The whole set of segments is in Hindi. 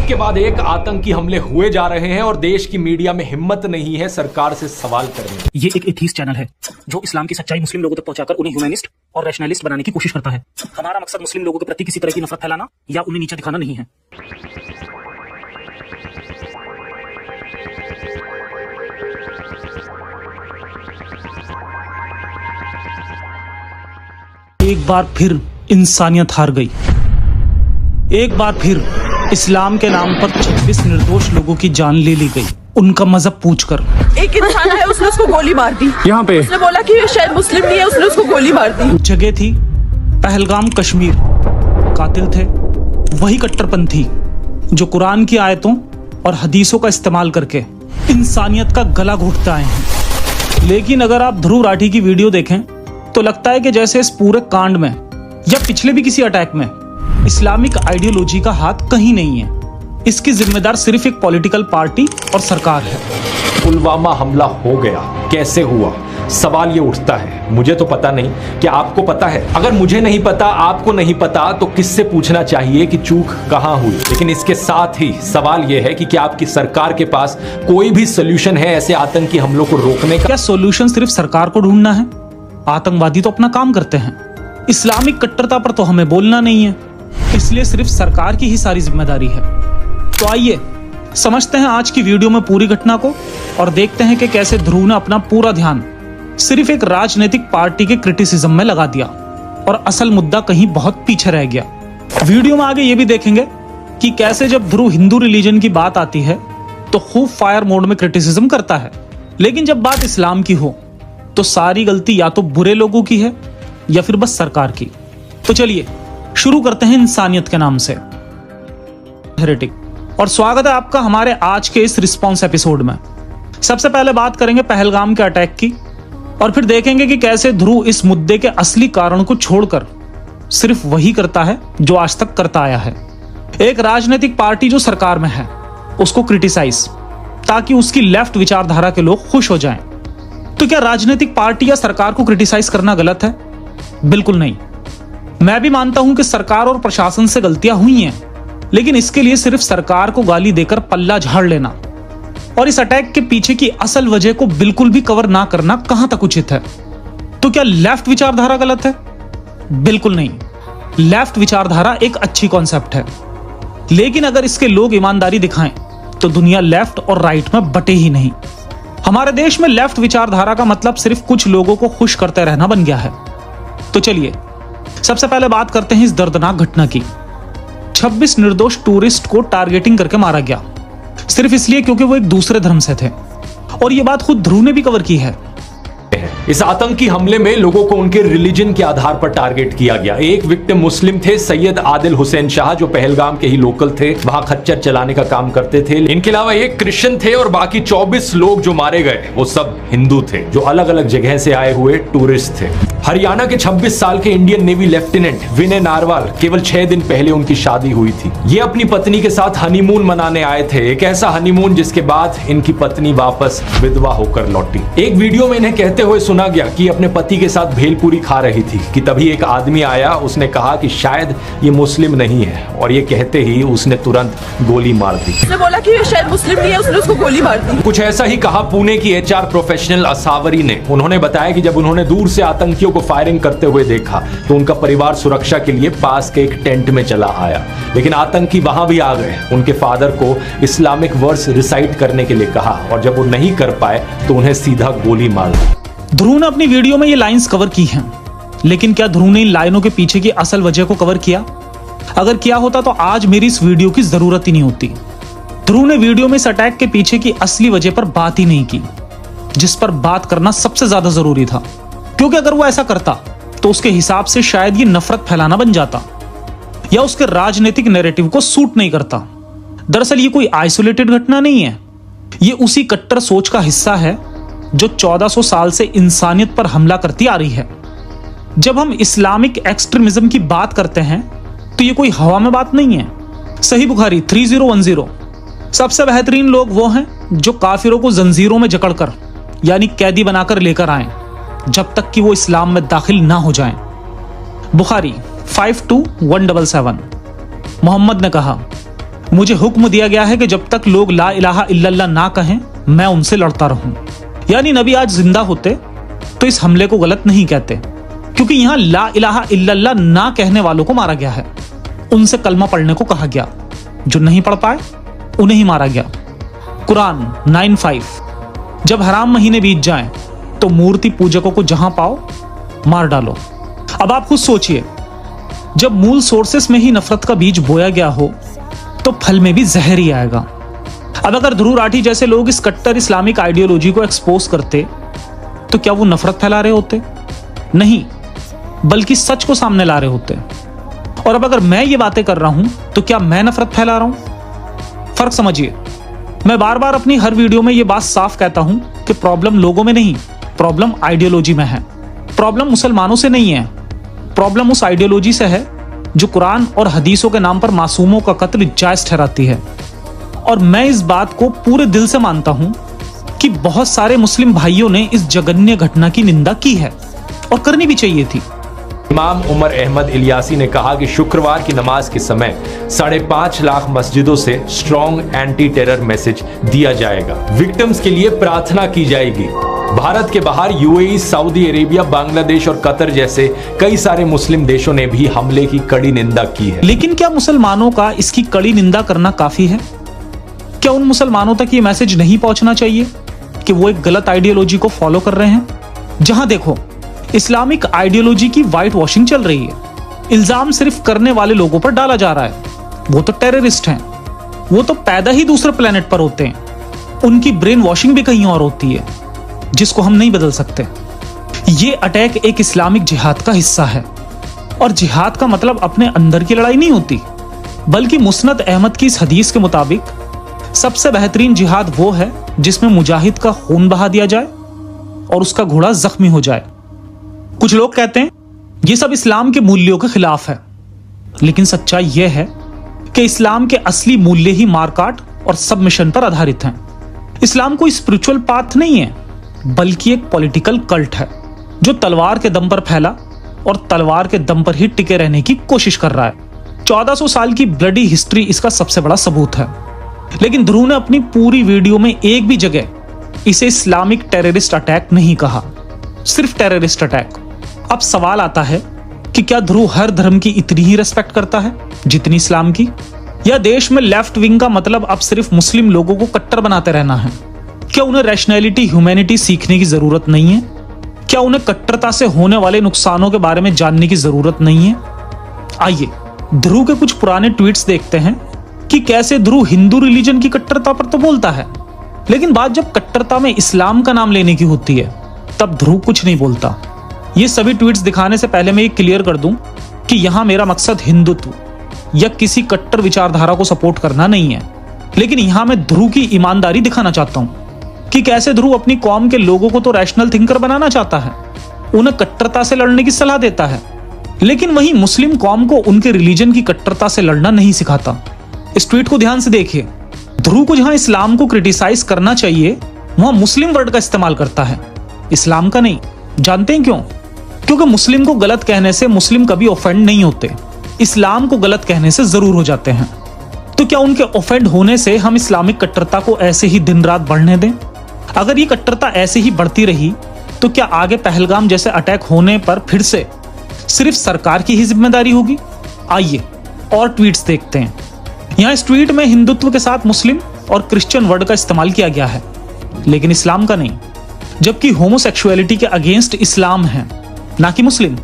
के बाद एक आतंकी हमले हुए जा रहे हैं और देश की मीडिया में हिम्मत नहीं है सरकार से सवाल करने की। ये एक एथीस्ट चैनल है जो इस्लाम की सच्चाई मुस्लिम लोगों तक पहुंचाकर उन्हें ह्यूमनिस्ट और रैशनलिस्ट बनाने की कोशिश करता है। हमारा मकसद मुस्लिम लोगों के प्रति किसी तरह की नफरत फैलाना या उन्हें नीचा दिखाना नहीं है। एक बार फिर इंसानियत हार गई। एक बार फिर इस्लाम के नाम पर 26 निर्दोष लोगों की जान ले ली गई, उनका मजहब पूछकर। एक इंसान है, उसने उसको गोली मार दी। यहाँ पे उसने बोला कि ये शायद मुस्लिम नहीं है, उसने उसको गोली मार दी। जगह थी पहलगाम, कश्मीर। कातिल थे वही कट्टरपंथी जो कुरान की आयतों और हदीसों का इस्तेमाल करके इंसानियत का गला घोटते आए हैं। लेकिन अगर आप ध्रुव राठी की वीडियो देखें तो लगता है कि जैसे इस पूरे कांड में या पिछले भी किसी अटैक में इस्लामिक आइडियोलॉजी का हाथ कहीं नहीं है। इसकी जिम्मेदार सिर्फ एक पॉलिटिकल पार्टी और सरकार है। पुलवामा हमला हो गया, कैसे हुआ? सवाल ये उठता है। मुझे तो पता नहीं, क्या आपको पता है? अगर मुझे नहीं पता, आपको नहीं पता, तो किससे पूछना चाहिए कि चूक कहां हुई? लेकिन इसके साथ ही सवाल यह है कि क्या आपकी सरकार के पास कोई भी सोल्यूशन है ऐसे आतंकी हमलों को रोकने का? क्या सोल्यूशन सिर्फ सरकार को ढूंढना है? आतंकवादी तो अपना काम करते हैं। इस्लामिक कट्टरता पर तो हमें बोलना नहीं है, इसलिए सिर्फ सरकार की ही सारी जिम्मेदारी है। तो आइए समझते हैं आज की वीडियो में पूरी घटना को और देखते हैं कि कैसे ध्रुव ने अपना पूरा ध्यान सिर्फ एक राजनीतिक पार्टी के क्रिटिसिज्म में लगा दिया और असल मुद्दा कहीं बहुत पीछे रह गया। वीडियो में आगे ये भी देखेंगे कि कैसे जब ध्रुव हिंदू रिलीजन की बात आती है तो खूब फायर मोड में क्रिटिसिज्म करता है, लेकिन जब बात इस्लाम की हो तो सारी गलती या तो बुरे लोगों की है या फिर बस सरकार की। तो चलिए शुरू करते हैं इंसानियत के नाम से। हेरेटिक, और स्वागत है आपका हमारे आज के इस रिस्पॉन्स एपिसोड में। सबसे पहले बात करेंगे पहलगाम के अटैक की और फिर देखेंगे कि कैसे ध्रुव इस मुद्दे के असली कारण को छोड़कर सिर्फ वही करता है जो आज तक करता आया है। एक राजनीतिक पार्टी जो सरकार में है उसको क्रिटिसाइज, ताकि उसकी लेफ्ट विचारधारा के लोग खुश हो जाएं। तो क्या राजनीतिक पार्टी या सरकार को क्रिटिसाइज करना गलत है? बिल्कुल नहीं। मैं भी मानता हूं कि सरकार और प्रशासन से गलतियां हुई हैं, लेकिन इसके लिए सिर्फ सरकार को गाली देकर पल्ला झाड़ लेना और इस अटैक के पीछे की असल वजह को बिल्कुल भी कवर ना करना कहां तक उचित है? तो क्या लेफ्ट विचारधारा गलत है? बिल्कुल नहीं। लेफ्ट विचारधारा एक अच्छी कॉन्सेप्ट है, लेकिन अगर इसके लोग ईमानदारी दिखाएं तो दुनिया लेफ्ट और राइट में बटे ही नहीं। हमारे देश में लेफ्ट विचारधारा का मतलब सिर्फ कुछ लोगों को खुश करते रहना बन गया है। तो चलिए सबसे पहले बात करते हैं इस दर्दनाक घटना की। 26 निर्दोष टूरिस्ट को टारगेटिंग करके मारा गया, सिर्फ इसलिए क्योंकि वो एक दूसरे धर्म से थे। और ये बात खुद ध्रुव ने भी कवर की है। इस आतंकी हमले में लोगों को उनके रिलीजन के आधार पर टारगेट किया गया। एक विक्टिम मुस्लिम थे, सैयद आदिल हुसैन शाह, जो पहलगाम के ही लोकल थे, वहां खच्चर चलाने का काम करते थे। इनके अलावा एक क्रिश्चियन थे और बाकी 24 लोग जो मारे गए वो सब हिंदू थे, जो अलग अलग जगह से आए हुए टूरिस्ट थे। हरियाणा के 26 साल के इंडियन नेवी लेफ्टिनेंट विनय नारवाल, केवल 6 दिन पहले उनकी शादी हुई थी। ये अपनी पत्नी के साथ हनीमून मनाने आए थे, एक ऐसा हनीमून जिसके बाद इनकी पत्नी वापस विधवा होकर लौटी। एक वीडियो में इन्हें कहते हुए सुना गया कि अपने पति के साथ भेलपूरी खा रही थी कि तभी एक आदमी आया, उसने कहा कि शायद ये मुस्लिम नहीं है, और ये कहते ही उसने तुरंत गोली मार दी। उसने बोला कि ये शायद मुस्लिम नहीं है, उसने उसको गोली मार दी। कुछ ऐसा ही कहा पुणे की HR प्रोफेशनल असावरी ने। उन्होंने बताया कि जब उन्होंने दूर से आतंकियों को फायरिंग करते हुए देखा तो उनका परिवार सुरक्षा के लिए पास के एक टेंट में चला आया, लेकिन आतंकी वहां भी आ गए। उनके फादर को इस्लामिक वर्ड्स रिसाइट करने के लिए कहा और जब वो नहीं कर पाए तो उन्हें सीधा गोली मार दी। ध्रुव ने अपनी वीडियो में ये लाइंस कवर की हैं, लेकिन क्या ध्रुव ने इन लाइनों के पीछे की असल वजह को कवर किया? अगर किया होता तो आज मेरी इस वीडियो की जरूरत ही नहीं होती। ध्रुव ने वीडियो में इस अटैक के पीछे की असली वजह पर बात ही नहीं की, जिस पर बात करना सबसे ज्यादा जरूरी था, क्योंकि अगर वो ऐसा करता तो उसके हिसाब से शायद ये नफरत फैलाना बन जाता या उसके राजनीतिक नैरेटिव को सूट नहीं करता। दरअसल ये कोई आइसोलेटेड घटना नहीं है, ये उसी कट्टर सोच का हिस्सा है जो 1400 साल से इंसानियत पर हमला करती आ रही है। जब हम इस्लामिक एक्सट्रीमिज्म की बात करते हैं तो ये कोई हवा में बात नहीं है। सही बुखारी 3010, सबसे बेहतरीन लोग वो हैं जो काफिरों को जंजीरों में जकड़कर यानी कैदी बनाकर लेकर आए जब तक कि वो इस्लाम में दाखिल ना हो जाएं। बुखारी 52-177। मोहम्मद ने कहा, मुझे हुक्म दिया गया है कि जब तक लोग ला इलाहा इल्लल्लाह ना कहें मैं उनसे लड़ता रहूं। यानी नबी आज जिंदा होते तो इस हमले को गलत नहीं कहते, क्योंकि यहां ला इलाहा इल्लल्लाह ना कहने वालों को मारा गया है। उनसे कलमा पढ़ने को कहा गया, जो नहीं पढ़ पाए उन्हें ही मारा गया। कुरान 9:5, जब हराम महीने बीत जाएं तो मूर्ति पूजकों को जहां पाओ मार डालो। अब आप खुद सोचिए, जब मूल सोर्सेस में ही नफरत का बीज बोया गया हो तो फल में भी जहर ही आएगा। अब अगर ध्रुव राठी जैसे लोग इस कट्टर इस्लामिक आइडियोलॉजी को एक्सपोज करते तो क्या वो नफरत फैला रहे होते? नहीं, बल्कि सच को सामने ला रहे होते। और अब अगर मैं ये बातें कर रहा हूं तो क्या मैं नफरत फैला रहा हूं? फर्क समझिए। मैं बार बार अपनी हर वीडियो में ये बात साफ कहता हूं कि प्रॉब्लम लोगों में नहीं, प्रॉब्लम आइडियोलॉजी में है। प्रॉब्लम मुसलमानों से नहीं है, प्रॉब्लम उस आइडियोलॉजी से है जो कुरान और हदीसों के नाम पर मासूमों का कत्ल जायज ठहराती है। और मैं इस बात को पूरे दिल से मानता हूं कि बहुत सारे मुस्लिम भाइयों ने इस जघन्य घटना की निंदा की है और करनी भी चाहिए थी। इमाम उमर अहमद इलियासी ने कहा कि शुक्रवार की नमाज के समय 5.5 लाख मस्जिदों से स्ट्रॉन्ग एंटी टेरर मैसेज दिया जाएगा। विक्टिम्स के लिए प्रार्थना की जाएगी। भारत के बाहर यूएई, सऊदी अरेबिया, बांग्लादेश और कतर जैसे कई सारे मुस्लिम देशों ने भी हमले की कड़ी निंदा की है। लेकिन क्या मुसलमानों का इसकी कड़ी निंदा करना काफी है? क्या उन मुसलमानों तक ये मैसेज नहीं पहुंचना चाहिए कि वो एक गलत आइडियोलॉजी को फॉलो कर रहे हैं? जहां देखो इस्लामिक आइडियोलॉजी की व्हाइट वॉशिंग चल रही है। इल्जाम सिर्फ करने वाले लोगों पर डाला जा रहा है। वो तो टेररिस्ट हैं, वो तो पैदा ही दूसरे प्लेनेट पर होते हैं। उनकी ब्रेन वॉशिंग भी कहीं और होती है, जिसको हम नहीं बदल सकते। ये अटैक एक इस्लामिक जिहाद का हिस्सा है, और जिहाद का मतलब अपने अंदर की लड़ाई नहीं होती, बल्कि मुस्नद अहमद की इस हदीस के मुताबिक सबसे बेहतरीन जिहाद वो है जिसमें मुजाहिद का खून बहा दिया जाए और उसका घोड़ा जख्मी हो जाए। कुछ लोग कहते हैं ये सब इस्लाम के मूल्यों के खिलाफ है, लेकिन सच्चाई यह है कि इस्लाम के असली मूल्य ही मारकाट और सबमिशन पर आधारित हैं। इस्लाम कोई स्पिरिचुअल पाथ नहीं है, बल्कि एक पॉलिटिकल कल्ट है जो तलवार के दम पर फैला और तलवार के दम पर ही टिके रहने की कोशिश कर रहा है। 1400 साल की ब्लडी हिस्ट्री इसका सबसे बड़ा सबूत है। लेकिन ध्रुव ने अपनी पूरी वीडियो में एक भी जगह इसे इस्लामिक टेररिस्ट अटैक नहीं कहा, सिर्फ टेररिस्ट अटैक। अब सवाल आता है कि क्या ध्रुव हर धर्म की इतनी ही रेस्पेक्ट करता है जितनी इस्लाम की? या देश में लेफ्ट विंग का मतलब अब सिर्फ मुस्लिम लोगों को कट्टर बनाते रहना है? क्या उन्हें रैशनैलिटी, ह्यूमैनिटी सीखने की जरूरत नहीं है? क्या उन्हें कट्टरता से होने वाले नुकसानों के बारे में जानने की जरूरत नहीं है? आइए ध्रुव के कुछ पुराने ट्वीट्स देखते हैं कि कैसे ध्रुव हिंदू रिलीजन की कट्टरता पर तो बोलता है, लेकिन बात जब कट्टरता में इस्लाम का नाम लेने की होती है तब ध्रुव कुछ नहीं बोलता। ये सभी ट्वीट्स दिखाने से पहले मैं ये क्लियर कर दूं कि यहां मेरा मकसद हिंदुत्व या किसी कट्टर विचारधारा को सपोर्ट करना नहीं है, लेकिन यहां मैं ध्रुव की ईमानदारी दिखाना चाहता हूं कि कैसे ध्रुव अपनी कौम के लोगों को तो रैशनल थिंकर बनाना चाहता है, उन्हें कट्टरता से लड़ने की सलाह देता है, लेकिन वहीं मुस्लिम कौम को उनके रिलीजन की कट्टरता से लड़ना नहीं सिखाता। इस ट्वीट को ध्यान से देखिए। ध्रुव को जहां इस्लाम को क्रिटिसाइज करना चाहिए वहां मुस्लिम वर्ड का इस्तेमाल करता है, इस्लाम का नहीं। जानते हैं क्यों? क्योंकि मुस्लिम को गलत कहने से मुस्लिम कभी ऑफेंड नहीं होते, इस्लाम को गलत कहने से जरूर हो जाते हैं। तो क्या उनके ऑफेंड होने से हम इस्लामिक कट्टरता को ऐसे ही दिन रात बढ़ने दें? अगर ये कट्टरता ऐसे ही बढ़ती रही तो क्या आगे पहलगाम जैसे अटैक होने पर फिर से सिर्फ सरकार की ही जिम्मेदारी होगी? आइए और ट्वीट्स देखते हैं। यहां इस ट्वीट में हिंदुत्व के साथ मुस्लिम और क्रिश्चियन वर्ड का इस्तेमाल किया गया है, लेकिन इस्लाम का नहीं, जबकि होमोसेक्सुअलिटी के अगेंस्ट इस्लाम है, ना कि मुस्लिम।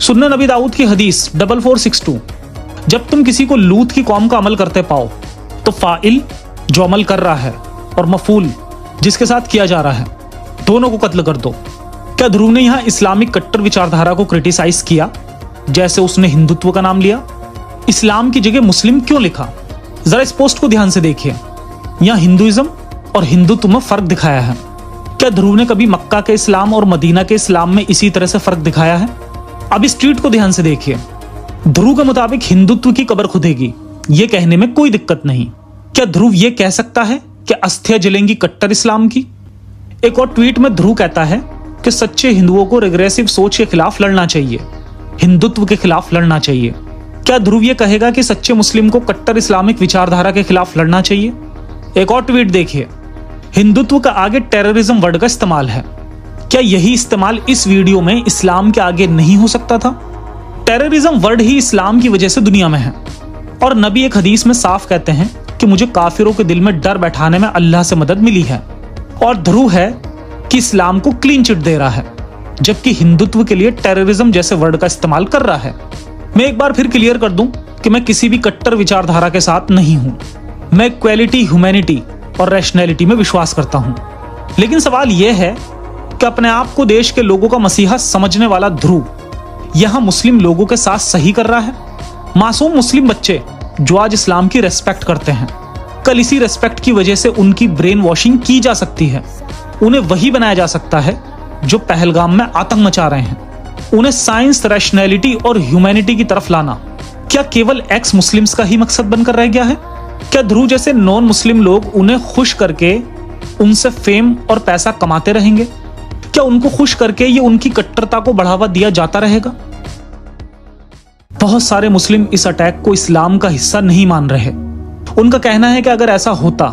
सुन्नन नबी दाऊद की हदीस 4462, जब तुम किसी को लूत की कौम का अमल करते पाओ तो फाइल जो अमल कर रहा है और मफूल जिसके साथ किया जा रहा है, दोनों को कत्ल कर दो। क्या ध्रुव ने यहां इस्लामिक कट्टर विचारधारा को क्रिटिसाइज किया जैसे उसने हिंदुत्व का नाम लिया? इस्लाम की जगह मुस्लिम क्यों लिखा? जरा इस पोस्ट को ध्यान से देखिए। यहां हिंदुइज्म और हिंदुत्व में फर्क दिखाया है। क्या ध्रुव ने कभी मक्का के इस्लाम और मदीना के इस्लाम में इसी तरह से फर्क दिखाया है? अब इस ट्वीट को ध्यान से देखिए। ध्रुव के मुताबिक हिंदुत्व की कब्र खुदेगी, ये कहने में कोई दिक्कत नहीं। क्या ध्रुव ये कह सकता है कि अस्थियां जलेंगी कट्टर इस्लाम की? एक और ट्वीट में ध्रुव कहता है कि सच्चे हिंदुओं को रिग्रेसिव सोच के खिलाफ लड़ना चाहिए, हिंदुत्व के खिलाफ लड़ना चाहिए। क्या ध्रुव ये कहेगा कि सच्चे मुस्लिम को कट्टर इस्लामिक विचारधारा के खिलाफ लड़ना चाहिए? एक और ट्वीट देखिए, हिंदुत्व का आगे टेररिज्म वर्ड का इस्तेमाल है। क्या यही इस्तेमाल इस वीडियो में इस्लाम के आगे नहीं हो सकता था? टेररिज्म वर्ड ही इस्लाम की वजह से दुनिया में है, और नबी एक हदीस में साफ कहते हैं कि मुझे काफिरों के दिल में डर बैठाने में अल्लाह से मदद मिली है। और ध्रुव है कि इस्लाम को क्लीन चिट दे रहा है, जबकि हिंदुत्व के लिए टेररिज्म जैसे वर्ड का इस्तेमाल कर रहा है। मैं एक बार फिर क्लियर कर दूं कि मैं किसी भी कट्टर विचारधारा के साथ नहीं हूं। मैं इक्वालिटी, ह्यूमैनिटी और रैशनैलिटी में विश्वास करता हूं। लेकिन सवाल यह है कि अपने आप को देश के लोगों का मसीहा समझने वाला ध्रुव यहां मुस्लिम लोगों के साथ सही कर रहा है। मासूम मुस्लिम बच्चे जो आज इस्लाम की रेस्पेक्ट करते हैं, कल इसी रेस्पेक्ट की वजह से उनकी ब्रेन वॉशिंग की जा सकती है। उन्हें वही बनाया जा सकता है जो पहलगाम में आतंक मचा रहे हैं। उन्हें साइंस, रैशनैलिटी और ह्यूमैनिटी की तरफ लाना क्या केवल एक्स मुस्लिम्स का ही मकसद बनकर रह गया है? क्या ध्रुव जैसे नॉन मुस्लिम लोग उन्हें खुश करके उनसे फेम और पैसा कमाते रहेंगे? क्या उनको खुश करके ये उनकी कट्टरता को बढ़ावा दिया जाता रहेगा? बहुत सारे मुस्लिम इस अटैक को इस्लाम का हिस्सा नहीं मान रहे। उनका कहना है कि अगर ऐसा होता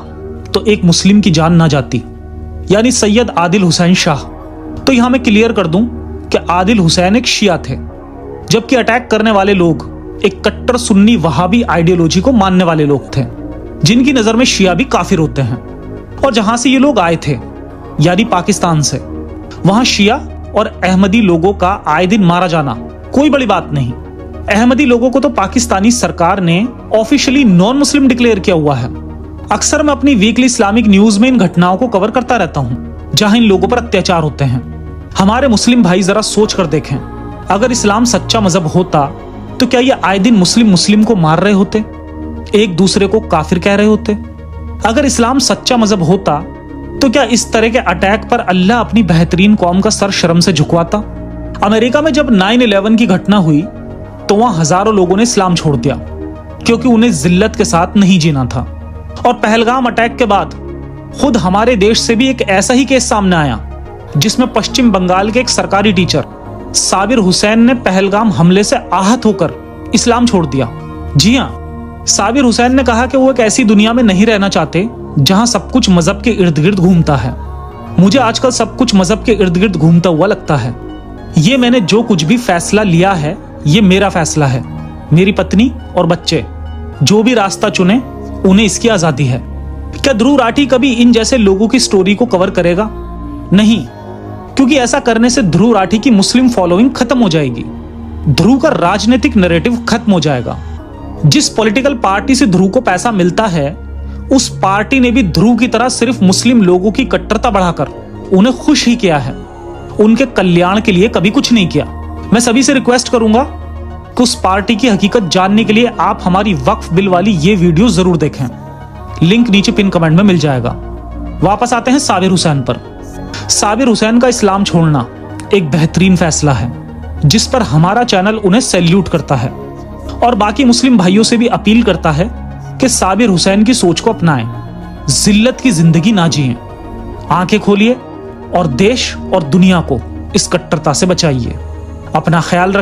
तो एक मुस्लिम की जान ना जाती, यानी सैयद आदिल हुसैन शाह। तो यहां मैं क्लियर कर दूं कि आदिल हुसैन एक शिया थे, जबकि अटैक करने वाले लोग एक कट्टर सुन्नी वहाबी आइडियोलॉजी को मानने वाले लोग थे, जिनकी नजर में शिया भी काफिर होते हैं। और जहां से ये लोग आए थे, यानी पाकिस्तान से, वहां शिया और अहमदी लोगों का आए दिन मारा जाना कोई बड़ी बात नहीं। अहमदी लोगों को तो पाकिस्तानी सरकार ने ऑफिशियली नॉन मुस्लिम डिक्लेयर किया हुआ है। अक्सर मैं अपनी वीकली इस्लामिक न्यूज में इन घटनाओं को कवर करता रहता हूं, जहां इन लोगों पर अत्याचार होते हैं। हमारे मुस्लिम भाई जरा सोच कर देखें, अगर इस्लाम सच्चा मजहब होता तो क्या ये आए दिन मुस्लिम को मार रहे होते, एक दूसरे को काफिर कह रहे होते? अगर इस्लाम सच्चा मजहब होता तो क्या इस तरह के अटैक पर अल्लाह अपनी बेहतरीन कौम का सर शर्म से झुकवाता? अमेरिका में जब 9/11 की घटना हुई तो वहां हजारों लोगों ने इस्लाम छोड़ दिया, क्योंकि उन्हें जिल्लत के साथ नहीं जीना था। और पहलगाम अटैक के बाद खुद हमारे देश से भी एक ऐसा ही केस सामने आया, जिसमें पश्चिम बंगाल के एक सरकारी टीचर साबिर हुसैन ने पहलगाम हमले से आहत होकर इस्लाम छोड़ दिया। जी हां, साबिर हुसैन ने कहा कि वो एक ऐसी दुनिया में नहीं रहना चाहते जहां सब कुछ मजहब के इर्द गिर्द घूमता है। मुझे आजकल सब कुछ मजहब के इर्द गिर्द घूमता हुआ लगता है। ये मैंने जो कुछ भी फैसला लिया है, ये मेरा फैसला है। मेरी पत्नी और बच्चे जो भी रास्ता चुने, उन्हें इसकी आजादी है। क्या ध्रुव राठी कभी इन जैसे लोगों की स्टोरी को कवर करेगा? नहीं, क्योंकि ऐसा करने से ध्रुव राठी की मुस्लिम फॉलोइंग खत्म हो जाएगी। ध्रुव का राजनीतिक नैरेटिव खत्म हो जाएगा। जिस पॉलिटिकल पार्टी से ध्रुव को पैसा मिलता है, उस पार्टी ने भी ध्रुव की तरह सिर्फ मुस्लिम लोगों की कट्टरता बढ़ाकर उन्हें खुश ही किया है, उनके कल्याण के लिए कभी कुछ नहीं किया। मैं सभी से रिक्वेस्ट करूंगा कि उस पार्टी की हकीकत जानने के लिए आप हमारी वक्फ बिल वाली ये वीडियो जरूर देखें। लिंक नीचे पिन कमेंट में मिल जाएगा। वापस आते हैं साबिर हुसैन पर। साबिर हुसैन का इस्लाम छोड़ना एक बेहतरीन फैसला है, जिस पर हमारा चैनल उन्हें सैल्यूट करता है और बाकी मुस्लिम भाइयों से भी अपील करता है कि साबिर हुसैन की सोच को अपनाएं, जिल्लत की जिंदगी ना जिएं। आंखें खोलिए और देश और दुनिया को इस कट्टरता से बचाइए। अपना ख्याल रखें।